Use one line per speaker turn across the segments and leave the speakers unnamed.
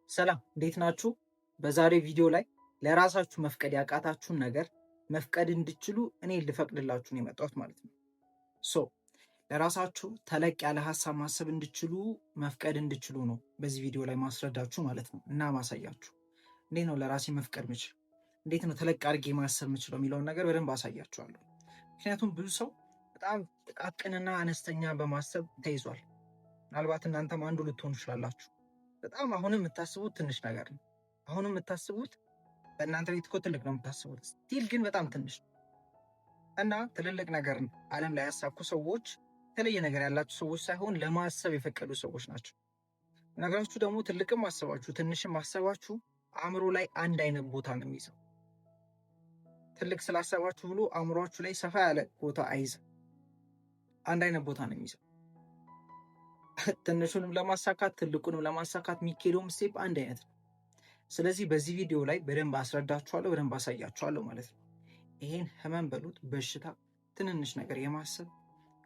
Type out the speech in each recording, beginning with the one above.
ሰላም እንዴት ናችሁ? በዛሬ ቪዲዮ ላይ ለራሳችሁ መፍቀድ ያቃታችሁን ነገር መፍቀድ እንድችሉ እኔ ልፈቅድላችሁ ነው የመጣሁት ማለት ነው። ለራሳችሁ ተለቅ ያለ ሀሳብ ማሰብ እንድችሉ መፍቀድ እንድችሉ ነው በዚህ ቪዲዮ ላይ ማስረዳችሁ ማለት ነው እና ማሳያችሁ እንዴት ነው ለራሴ መፍቀድ ምችል፣ እንዴት ነው ተለቅ አድርጌ ማሰብ ምችለው የሚለውን ነገር በደንብ አሳያችኋለሁ። ምክንያቱም ብዙ ሰው በጣም ጥቃቅንና አነስተኛ በማሰብ ተይዟል። ምናልባት እናንተም አንዱ ልትሆኑ ትችላላችሁ። በጣም አሁንም የምታስቡት ትንሽ ነገር ነው። አሁንም የምታስቡት በእናንተ ቤት እኮ ትልቅ ነው የምታስቡት፣ ስቲል ግን በጣም ትንሽ ነው እና ትልልቅ ነገር ዓለም ላይ ያሳኩ ሰዎች የተለየ ነገር ያላቸው ሰዎች ሳይሆን ለማሰብ የፈቀዱ ሰዎች ናቸው። ነገራችሁ ደግሞ ትልቅም ማሰባችሁ ትንሽም ማሰባችሁ አእምሮ ላይ አንድ አይነት ቦታ ነው የሚይዘው። ትልቅ ስላሰባችሁ ብሎ አእምሯችሁ ላይ ሰፋ ያለ ቦታ አይይዝም። አንድ አይነት ቦታ ነው የሚይዘው። ትንሹንም ለማሳካት ትልቁንም ለማሳካት የሚካሄደው ስቴፕ አንድ አይነት ነው። ስለዚህ በዚህ ቪዲዮ ላይ በደንብ አስረዳችኋለሁ፣ በደንብ አሳያችኋለሁ ማለት ነው። ይሄን ህመም በሉት በሽታ፣ ትንንሽ ነገር የማሰብ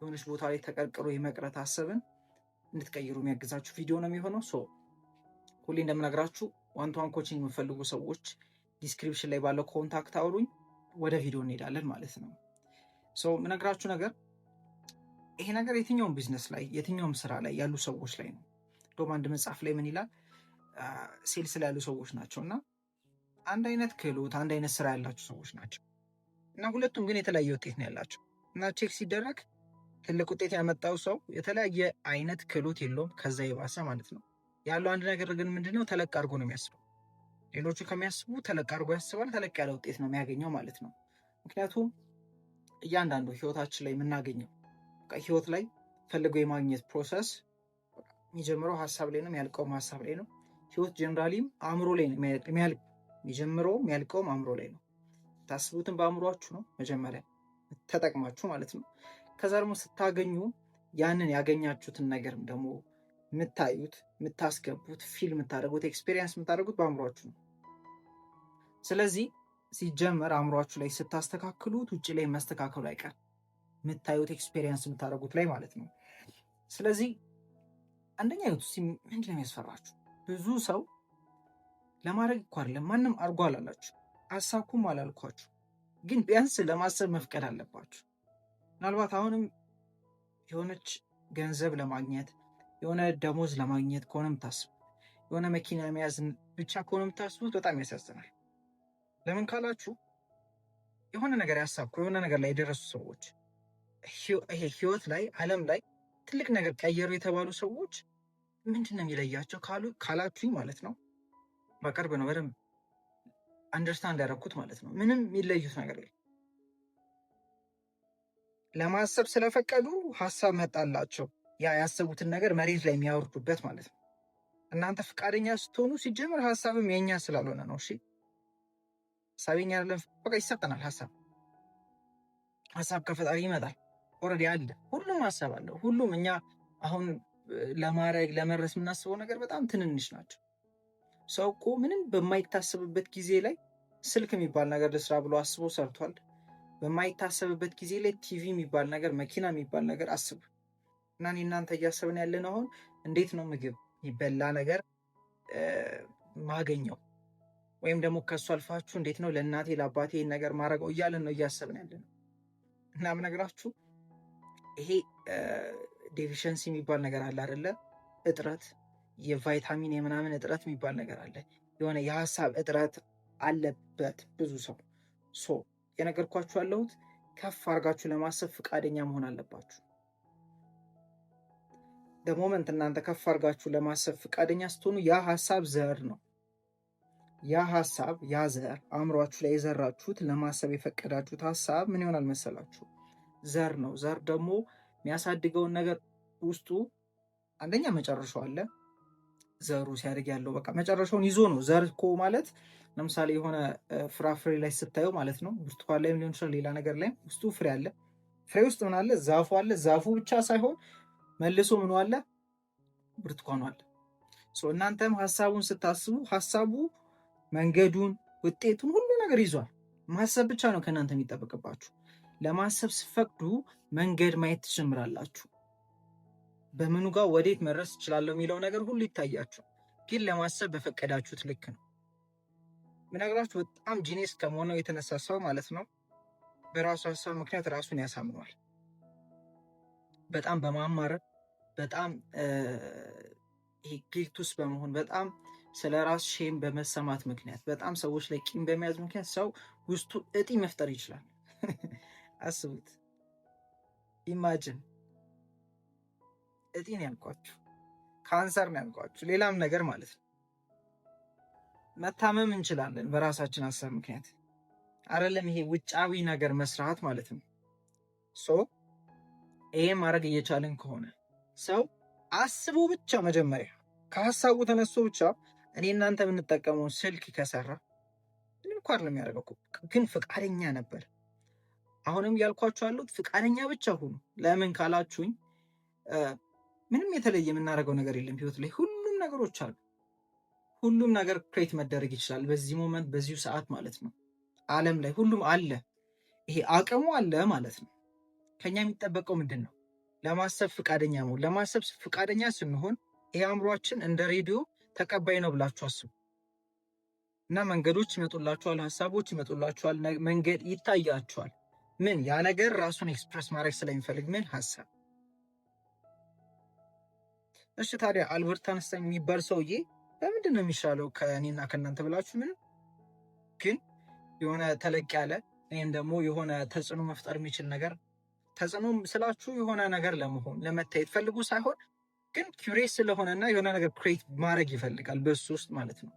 የሆነች ቦታ ላይ ተቀርቅሮ የመቅረት ሀሳብን እንድትቀይሩ የሚያግዛችሁ ቪዲዮ ነው የሚሆነው። ሁሌ እንደምነግራችሁ ዋን ቱ ዋን ኮቺንግ የምፈልጉ ሰዎች ዲስክሪፕሽን ላይ ባለው ኮንታክት አውሩኝ፣ ወደ ቪዲዮ እንሄዳለን ማለት ነው። የምነግራችሁ ነገር ይሄ ነገር የትኛውም ቢዝነስ ላይ የትኛውም ስራ ላይ ያሉ ሰዎች ላይ ነው። እንደውም አንድ መጽሐፍ ላይ ምን ይላል? ሴልስ ላይ ያሉ ሰዎች ናቸው እና አንድ አይነት ክህሎት አንድ አይነት ስራ ያላቸው ሰዎች ናቸው እና ሁለቱም ግን የተለያየ ውጤት ነው ያላቸው እና ቼክ ሲደረግ ትልቅ ውጤት ያመጣው ሰው የተለያየ አይነት ክህሎት የለውም፣ ከዛ የባሰ ማለት ነው ያለው። አንድ ነገር ግን ምንድነው? ተለቅ አድርጎ ነው የሚያስበው። ሌሎቹ ከሚያስቡ ተለቅ አድርጎ ያስባል፣ ተለቅ ያለ ውጤት ነው የሚያገኘው ማለት ነው። ምክንያቱም እያንዳንዱ ህይወታችን ላይ የምናገኘው ህይወት ላይ ፈልገው የማግኘት ፕሮሰስ የሚጀምረው ሀሳብ ላይ ነው፣ የሚያልቀውም ሀሳብ ላይ ነው። ህይወት ጀነራሊም አእምሮ ላይ ነው የሚጀምረው፣ የሚያልቀውም አእምሮ ላይ ነው። ታስቡትን በአእምሯችሁ ነው መጀመሪያ ተጠቅማችሁ ማለት ነው። ከዛ ደግሞ ስታገኙ ያንን ያገኛችሁትን ነገር ደግሞ የምታዩት፣ የምታስገቡት፣ ፊልም የምታደርጉት፣ ኤክስፔሪየንስ የምታደርጉት በአእምሯችሁ ነው። ስለዚህ ሲጀመር አእምሯችሁ ላይ ስታስተካክሉት ውጭ ላይ መስተካከሉ አይቀር የምታዩት ኤክስፔሪየንስ የምታደርጉት ላይ ማለት ነው። ስለዚህ አንደኛ ህይወት ውስጥ ምንድን ነው የሚያስፈራችሁ? ብዙ ሰው ለማድረግ እኮ አይደለም ማንም አድርጎ አላላችሁ፣ አሳኩም አላልኳችሁ፣ ግን ቢያንስ ለማሰብ መፍቀድ አለባችሁ። ምናልባት አሁንም የሆነች ገንዘብ ለማግኘት የሆነ ደሞዝ ለማግኘት ከሆነ የምታስቡት፣ የሆነ መኪና መያዝ ብቻ ከሆነ የምታስቡት በጣም ያሳዝናል። ለምን ካላችሁ የሆነ ነገር ያሳኩ የሆነ ነገር ላይ የደረሱ ሰዎች ይሄ ህይወት ላይ ዓለም ላይ ትልቅ ነገር ቀየሩ የተባሉ ሰዎች ምንድን ነው የሚለያቸው ካላችሁኝ ማለት ነው በቅርብ ነው በደንብ አንደርስታንድ ያደረኩት ማለት ነው። ምንም የሚለዩት ነገር የለም። ለማሰብ ስለፈቀዱ ሀሳብ መጣላቸው፣ ያ ያሰቡትን ነገር መሬት ላይ የሚያወርዱበት ማለት ነው። እናንተ ፈቃደኛ ስትሆኑ ሲጀምር ሀሳብም የኛ ስላልሆነ ነው። እሺ ሀሳቤኛ አይደለም፣ በቃ ይሰጠናል። ሀሳብ ከፈጣሪ ይመጣል። ኦልሬዲ አለ። ሁሉም ሀሳብ አለው። ሁሉም እኛ አሁን ለማድረግ ለመድረስ የምናስበው ነገር በጣም ትንንሽ ናቸው። ሰው እኮ ምንም በማይታሰብበት ጊዜ ላይ ስልክ የሚባል ነገር ልስራ ብሎ አስቦ ሰርቷል። በማይታሰብበት ጊዜ ላይ ቲቪ የሚባል ነገር፣ መኪና የሚባል ነገር አስቡ እና እናንተ እያሰብን ያለን አሁን እንዴት ነው ምግብ የሚበላ ነገር ማገኘው፣ ወይም ደግሞ ከሱ አልፋችሁ እንዴት ነው ለእናቴ ለአባቴ ነገር ማድረገው እያለን ነው እያሰብን ያለን እና ምነግራችሁ ይሄ ዴፊሸንሲ የሚባል ነገር አለ አይደለ? እጥረት፣ የቫይታሚን የምናምን እጥረት የሚባል ነገር አለ። የሆነ የሀሳብ እጥረት አለበት ብዙ ሰው። የነገርኳችሁ ያለሁት ከፍ አድርጋችሁ ለማሰብ ፈቃደኛ መሆን አለባችሁ። ደሞመንት እናንተ ከፍ አድርጋችሁ ለማሰብ ፈቃደኛ ስትሆኑ ያ ሀሳብ ዘር ነው። ያ ሀሳብ ያ ዘር አእምሯችሁ ላይ የዘራችሁት ለማሰብ የፈቀዳችሁት ሀሳብ ምን ይሆናል መሰላችሁ? ዘር ነው። ዘር ደግሞ የሚያሳድገውን ነገር ውስጡ አንደኛ መጨረሻው አለ። ዘሩ ሲያድግ ያለው በቃ መጨረሻውን ይዞ ነው። ዘር እኮ ማለት ለምሳሌ የሆነ ፍራፍሬ ላይ ስታዩ ማለት ነው፣ ብርቱካን ላይም ሊሆን ይችላል፣ ሌላ ነገር ላይ ውስጡ ፍሬ አለ። ፍሬ ውስጥ ምን አለ? ዛፉ አለ። ዛፉ ብቻ ሳይሆን መልሶ ምኑ አለ? ብርቱካኑ አለ። እናንተም ሀሳቡን ስታስቡ ሀሳቡ መንገዱን፣ ውጤቱን፣ ሁሉ ነገር ይዟል። ማሰብ ብቻ ነው ከእናንተ የሚጠበቅባችሁ። ለማሰብ ስፈቅዱ መንገድ ማየት ትጀምራላችሁ። በምኑ ጋር ወዴት መድረስ እችላለሁ የሚለው ነገር ሁሉ ይታያችሁ። ግን ለማሰብ በፈቀዳችሁት ልክ ነው። ምነግራችሁ በጣም ጂኒየስ ከመሆነው የተነሳ ሰው ማለት ነው በራሱ ሀሳብ ምክንያት ራሱን ያሳምኗል። በጣም በማማረር በጣም ይሄ ጊልት ውስጥ በመሆን በጣም ስለ ራስ ሼም በመሰማት ምክንያት በጣም ሰዎች ላይ ቂም በመያዝ ምክንያት ሰው ውስጡ እጢ መፍጠር ይችላል። አስቡት፣ ኢማጅን እጢ ነው ያልኳችሁ፣ ካንሰር ነው ያልኳችሁ፣ ሌላም ነገር ማለት ነው። መታመም እንችላለን በራሳችን ሀሳብ ምክንያት አይደለም ይሄ ውጫዊ ነገር መስራት ማለት ነው። ይሄ ማድረግ እየቻለን ከሆነ ሰው አስቦ ብቻ መጀመሪያ ከሀሳቡ ተነስቶ ብቻ እኔ እናንተ የምንጠቀመው ስልክ ከሰራ ምንም እንኳን ለሚያደርገው ግን ፍቃደኛ ነበር። አሁንም ያልኳችሁ ያሉት ፍቃደኛ ብቻ ሁኑ። ለምን ካላችሁኝ ምንም የተለየ የምናደርገው ነገር የለም ህይወት ላይ ሁሉም ነገሮች አሉ። ሁሉም ነገር ክሬት መደረግ ይችላል በዚህ ሞመንት በዚሁ ሰዓት ማለት ነው። ዓለም ላይ ሁሉም አለ፣ ይሄ አቅሙ አለ ማለት ነው። ከኛ የሚጠበቀው ምንድን ነው? ለማሰብ ፍቃደኛ መሆን። ለማሰብ ፍቃደኛ ስንሆን ይሄ አእምሯችን እንደ ሬዲዮ ተቀባይ ነው ብላችሁ አስቡ እና መንገዶች ይመጡላችኋል፣ ሀሳቦች ይመጡላችኋል፣ መንገድ ይታያችኋል። ምን ያ ነገር ራሱን ኤክስፕረስ ማድረግ ስለሚፈልግ ምን ሀሳብ። እሺ ታዲያ አልበርት አንስታይን የሚባል ሰውዬ በምንድን ነው የሚሻለው ከእኔና ከእናንተ ብላችሁ ምንም ግን የሆነ ተለቅ ያለ ወይም ደግሞ የሆነ ተጽዕኖ መፍጠር የሚችል ነገር ተጽዕኖ ስላችሁ የሆነ ነገር ለመሆን ለመታየት ፈልጉ ሳይሆን ግን ኪውሬስ ስለሆነና የሆነ ነገር ክሬት ማድረግ ይፈልጋል በሱ ውስጥ ማለት ነው።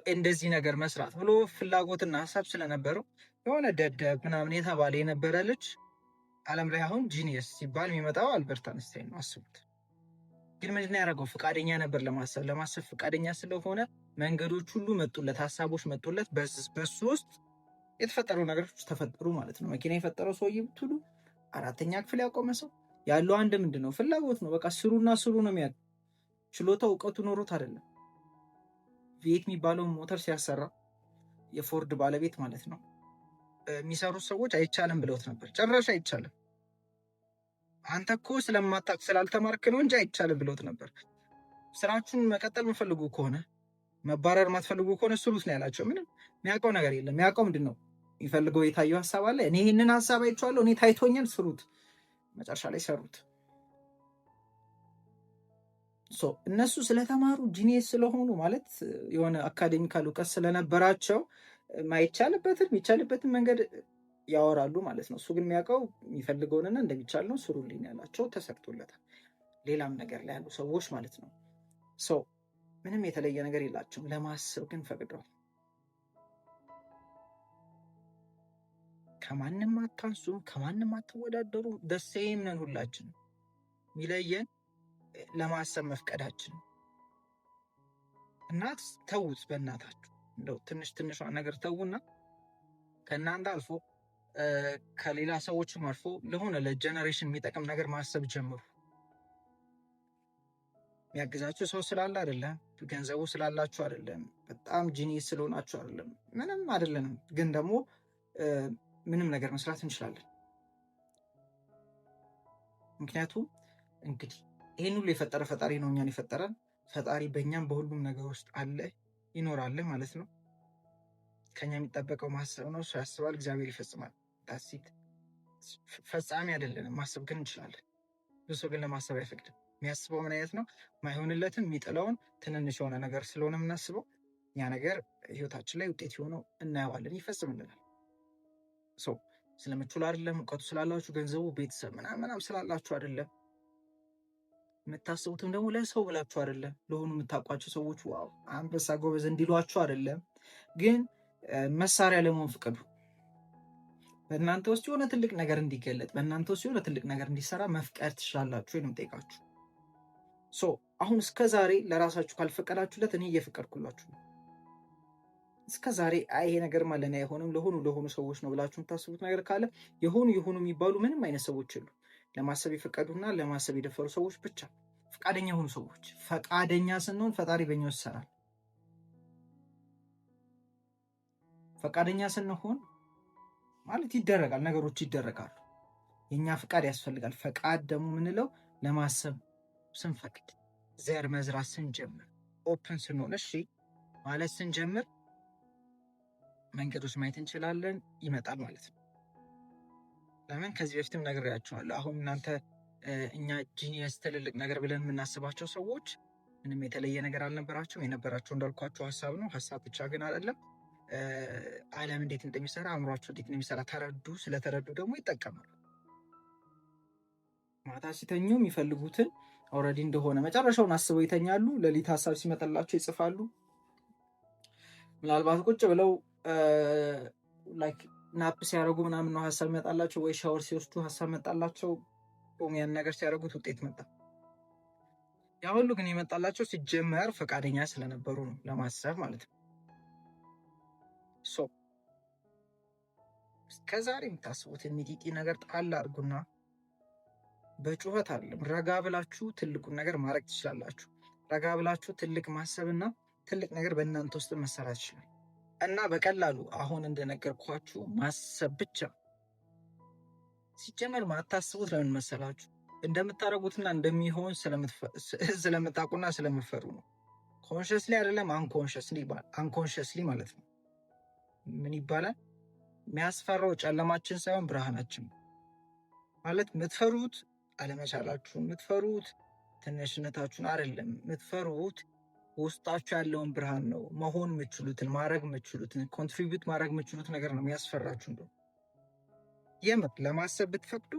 እንደዚህ ነገር መስራት ብሎ ፍላጎትና ሀሳብ ስለነበረው የሆነ ደደብ ምናምን የተባለ የነበረ ልጅ ዓለም ላይ አሁን ጂኒየስ ሲባል የሚመጣው አልበርት አንስታይን ነው። አስቡት። ግን ምንድን ነው ያደረገው? ፍቃደኛ ነበር ለማሰብ ፍቃደኛ ስለሆነ መንገዶች ሁሉ መጡለት፣ ሀሳቦች መጡለት። በሱ ውስጥ የተፈጠሩ ነገሮች ተፈጠሩ ማለት ነው። መኪና የፈጠረው ሰውዬ ብትሉ 4ኛ ክፍል ያቆመ ሰው ያለው አንድ ምንድን ነው ፍላጎት ነው። በቃ ስሩና ስሩ ነው የሚያውቅ። ችሎታው እውቀቱ ኖሮት አይደለም። ቪኤት የሚባለውን ሞተር ሲያሰራ የፎርድ ባለቤት ማለት ነው የሚሰሩት ሰዎች አይቻልም ብለውት ነበር። ጭራሽ አይቻልም፣ አንተ እኮ ስለማታውቅ ስላልተማርክ ነው እንጂ አይቻልም ብለውት ነበር። ስራችሁን መቀጠል የምፈልጉ ከሆነ መባረር የማትፈልጉ ከሆነ ስሩት ነው ያላቸው። ምንም የሚያውቀው ነገር የለም። የሚያውቀው ምንድን ነው? የሚፈልገው የታየው ሀሳብ አለ። እኔ ይህንን ሀሳብ አይቼዋለሁ፣ እኔ ታይቶኛል፣ ስሩት። መጨረሻ ላይ ሰሩት። እነሱ ስለተማሩ ጂኒየስ ስለሆኑ ማለት የሆነ አካዴሚካል እውቀት ስለነበራቸው ማይቻልበትን የሚቻልበትን መንገድ ያወራሉ ማለት ነው። እሱ ግን የሚያውቀው የሚፈልገውንና እንደሚቻል ነው። ስሩልኝ ያላቸው ተሰርቶለታል። ሌላም ነገር ላይ ያሉ ሰዎች ማለት ነው። ምንም የተለየ ነገር የላቸውም። ለማሰብ ግን ፈቅደዋል። ከማንም አታንሱም፣ ከማንም አትወዳደሩ። ደሴም ነን ሁላችን። የሚለየን ለማሰብ መፍቀዳችን። እናት ተውት፣ በእናታችሁ እንደው ትንሽ ነገር ተውና ከእናንተ አልፎ ከሌላ ሰዎችም አልፎ ለሆነ ለጀነሬሽን የሚጠቅም ነገር ማሰብ ጀምሩ። የሚያግዛችሁ ሰው ስላለ አይደለም፣ ገንዘቡ ስላላችሁ አይደለም፣ በጣም ጂኒየስ ስለሆናችሁ አይደለም፣ ምንም አይደለንም። ግን ደግሞ ምንም ነገር መስራት እንችላለን። ምክንያቱም እንግዲህ ይህን ሁሉ የፈጠረ ፈጣሪ ነው፣ እኛን የፈጠረን ፈጣሪ በእኛም በሁሉም ነገር ውስጥ አለ ይኖራል ማለት ነው። ከኛ የሚጠበቀው ማሰብ ነው። እሱ ያስባል፣ እግዚአብሔር ይፈጽማል። ዳሲት ፈጻሚ አይደለንም፣ ማሰብ ግን እንችላለን። ብዙ ግን ለማሰብ አይፈቅድም። የሚያስበው ምን አይነት ነው? ማይሆንለትን የሚጥለውን ትንንሽ የሆነ ነገር ስለሆነ የምናስበው ያ ነገር ህይወታችን ላይ ውጤት የሆነው እናየዋለን፣ ይፈጽምልናል። ስለምችሉ አይደለም፣ እውቀቱ ስላላችሁ፣ ገንዘቡ፣ ቤተሰብ ምናምን ስላላችሁ አይደለም። የምታስቡትም ደግሞ ለሰው ብላችሁ አይደለም፣ ለሆኑ የምታውቋቸው ሰዎች ዋው አንበሳ ጎበዝ እንዲሏችሁ አይደለም። ግን መሳሪያ ለመሆን ፍቀዱ። በእናንተ ውስጥ የሆነ ትልቅ ነገር እንዲገለጥ፣ በእናንተ ውስጥ የሆነ ትልቅ ነገር እንዲሰራ መፍቀድ ትችላላችሁ። ወይንም ጠይቃችሁ አሁን እስከ ዛሬ ለራሳችሁ ካልፈቀዳችሁለት እኔ እየፈቀድኩላችሁ ነው። እስከ ዛሬ ይሄ ነገር ማለት አይሆንም ለሆኑ ሰዎች ነው ብላችሁ የምታስቡት ነገር ካለ የሆኑ የሚባሉ ምንም አይነት ሰዎች የሉ። ለማሰብ የፈቀዱና ለማሰብ የደፈሩ ሰዎች ብቻ፣ ፈቃደኛ የሆኑ ሰዎች። ፈቃደኛ ስንሆን ፈጣሪ በእኛ ውስጥ ይሰራል። ፈቃደኛ ስንሆን ማለት ይደረጋል፣ ነገሮች ይደረጋሉ። የኛ ፈቃድ ያስፈልጋል። ፈቃድ ደግሞ የምንለው ለማሰብ ስንፈቅድ፣ ዘር መዝራት ስንጀምር፣ ኦፕን ስንሆን እሺ ማለት ስንጀምር መንገዶች ማየት እንችላለን፣ ይመጣል ማለት ነው። ለምን ከዚህ በፊትም ነግሬያቸዋለሁ። አሁን እናንተ እኛ ጂኒየስ ትልልቅ ነገር ብለን የምናስባቸው ሰዎች ምንም የተለየ ነገር አልነበራቸውም። የነበራቸው እንዳልኳቸው ሀሳብ ነው። ሀሳብ ብቻ ግን አይደለም። ዓለም እንዴት እንደሚሰራ አእምሯቸው እንዴት እንደሚሰራ ተረዱ። ስለተረዱ ደግሞ ይጠቀማሉ። ማታ ሲተኙ የሚፈልጉትን ኦልሬዲ እንደሆነ መጨረሻውን አስበው ይተኛሉ። ሌሊት ሀሳብ ሲመጣላቸው ይጽፋሉ። ምናልባት ቁጭ ብለው ላይክ ናፕ ሲያደርጉ ምናምን ነው ሀሳብ ይመጣላቸው፣ ወይ ሻወር ሲወስዱ ሀሳብ መጣላቸው። ያን ነገር ሲያደርጉት ውጤት መጣ። ያ ሁሉ ግን የመጣላቸው ሲጀመር ፈቃደኛ ስለነበሩ ነው ለማሰብ ማለት ነው። እስከዛሬ የምታስቡት የሚጢጢ ነገር ጣል አድርጉና በጩኸት አይደለም፣ ረጋ ብላችሁ ትልቁን ነገር ማድረግ ትችላላችሁ። ረጋ ብላችሁ ትልቅ ማሰብና ትልቅ ነገር በእናንተ ውስጥ መሰራት ይችላል። እና በቀላሉ አሁን እንደነገርኳችሁ ማሰብ ብቻ። ሲጀመር ማታስቡት ለምን መሰላችሁ? እንደምታደርጉትና እንደሚሆን ስለምታውቁና ስለምፈሩ ነው። ኮንሽስሊ አይደለም አንኮንሽስሊ ማለት ነው። ምን ይባላል? የሚያስፈራው ጨለማችን ሳይሆን ብርሃናችን ማለት። የምትፈሩት አለመቻላችሁን፣ የምትፈሩት ትንሽነታችሁን አይደለም። የምትፈሩት ውስጣችሁ ያለውን ብርሃን ነው። መሆን የምችሉትን፣ ማድረግ የምችሉትን፣ ኮንትሪቢዩት ማድረግ የምችሉት ነገር ነው የሚያስፈራችሁ። እንደው የምር ለማሰብ ብትፈቅዱ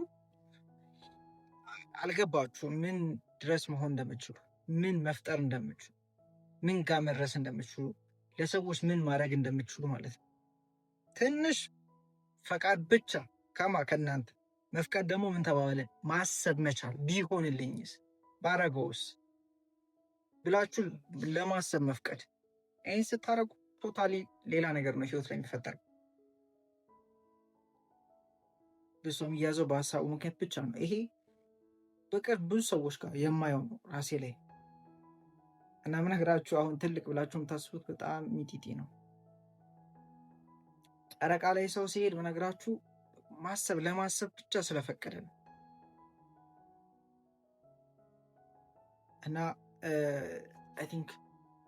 አልገባችሁም ምን ድረስ መሆን እንደምችሉ፣ ምን መፍጠር እንደምችሉ፣ ምን ጋር መድረስ እንደምችሉ፣ ለሰዎች ምን ማድረግ እንደምችሉ ማለት ነው። ትንሽ ፈቃድ ብቻ ከእናንተ መፍቀድ ደግሞ ምን ተባባለን? ማሰብ መቻል። ቢሆንልኝስ፣ ባረገውስ ብላችሁ ለማሰብ መፍቀድ። ይህን ስታደርጉ ቶታሊ ሌላ ነገር ነው ህይወት ላይ የሚፈጠር። ብዙ ሰው የሚያዘው በሀሳቡ ምክንያት ብቻ ነው። ይሄ በቅርብ ብዙ ሰዎች ጋር የማየው ነው ራሴ ላይ እና ምነግራችሁ አሁን ትልቅ ብላችሁ የምታስቡት በጣም ሚጢጢ ነው። ጨረቃ ላይ ሰው ሲሄድ ምነግራችሁ ማሰብ ለማሰብ ብቻ ስለፈቀደ ነው። እና አይ ቲንክ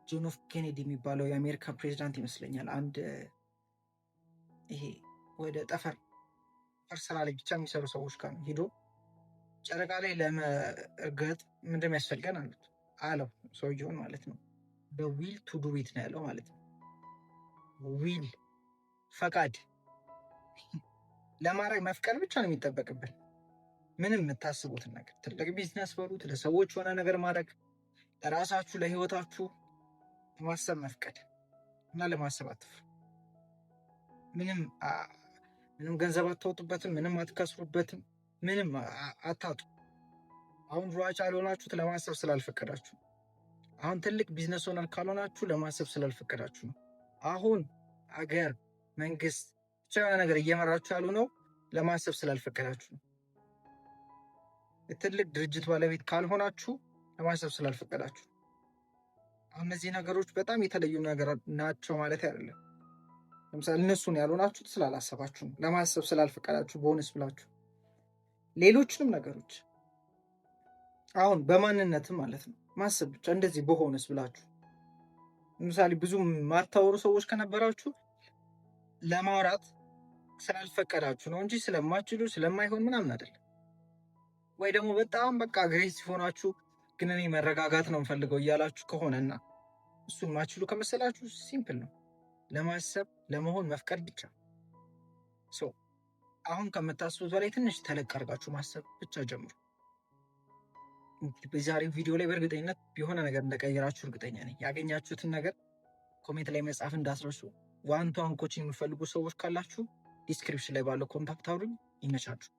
ጆን ኤፍ ኬኔዲ የሚባለው የአሜሪካ ፕሬዚዳንት ይመስለኛል አንድ ይሄ ወደ ጠፈር ስራ ላይ ብቻ የሚሰሩ ሰዎች ጋር ሄዶ ጨረቃ ላይ ለመርገጥ ምንድን ያስፈልገን አለው ሰውየውን ማለት ነው። በዊል ቱ ዱ ኢት ነው ያለው ማለት ነው። ዊል ፈቃድ ለማድረግ መፍቀድ ብቻ ነው የሚጠበቅብን። ምንም የምታስቡትን ነገር ትልቅ ቢዝነስ በሉት፣ ለሰዎች የሆነ ነገር ማድረግ፣ ለራሳችሁ ለህይወታችሁ ማሰብ መፍቀድ እና ለማሰብ አትፍሩ። ምንም ገንዘብ አታወጡበትም፣ ምንም አትከስሩበትም፣ ምንም አታጡ። አሁን ሯጭ ያልሆናችሁት ለማሰብ ስላልፈቀዳችሁ፣ አሁን ትልቅ ቢዝነስ ሆናል ካልሆናችሁ ለማሰብ ስላልፈቀዳችሁ ነው። አሁን አገር መንግስት ብቻ የሆነ ነገር እየመራችሁ ያሉ ነው ለማሰብ ስላልፈቀዳችሁ ነው። የትልቅ ድርጅት ባለቤት ካልሆናችሁ ለማሰብ ስላልፈቀዳችሁ። እነዚህ ነገሮች በጣም የተለዩ ነገር ናቸው ማለት አይደለም። ለምሳሌ እነሱን ያልሆናችሁት ስላላሰባችሁ ነው፣ ለማሰብ ስላልፈቀዳችሁ በሆነስ ብላችሁ። ሌሎችንም ነገሮች አሁን በማንነትም ማለት ነው ማሰብ ብቻ እንደዚህ በሆነስ ብላችሁ። ለምሳሌ ብዙ ማታወሩ ሰዎች ከነበራችሁ ለማውራት ስላልፈቀዳችሁ ነው እንጂ ስለማችሉ ስለማይሆን ምናምን አይደለም። ወይ ደግሞ በጣም በቃ አግሬሲቭ ሆናችሁ ግን እኔ መረጋጋት ነው የምፈልገው እያላችሁ ከሆነና እሱን ማችሉ ከመሰላችሁ ሲምፕል ነው። ለማሰብ ለመሆን መፍቀድ ብቻ። አሁን ከምታስቡት በላይ ትንሽ ተለቅ አድርጋችሁ ማሰብ ብቻ ጀምሩ። በዛሬው ቪዲዮ ላይ በእርግጠኝነት የሆነ ነገር እንደቀየራችሁ እርግጠኛ ነኝ። ያገኛችሁትን ነገር ኮሜንት ላይ መጻፍ እንዳትረሱ። ዋን ቱ ዋን ኮችንግ የሚፈልጉ ሰዎች ካላችሁ ዲስክሪፕሽን ላይ ባለው ኮንታክት አውሩኝ። ይመቻችሁ።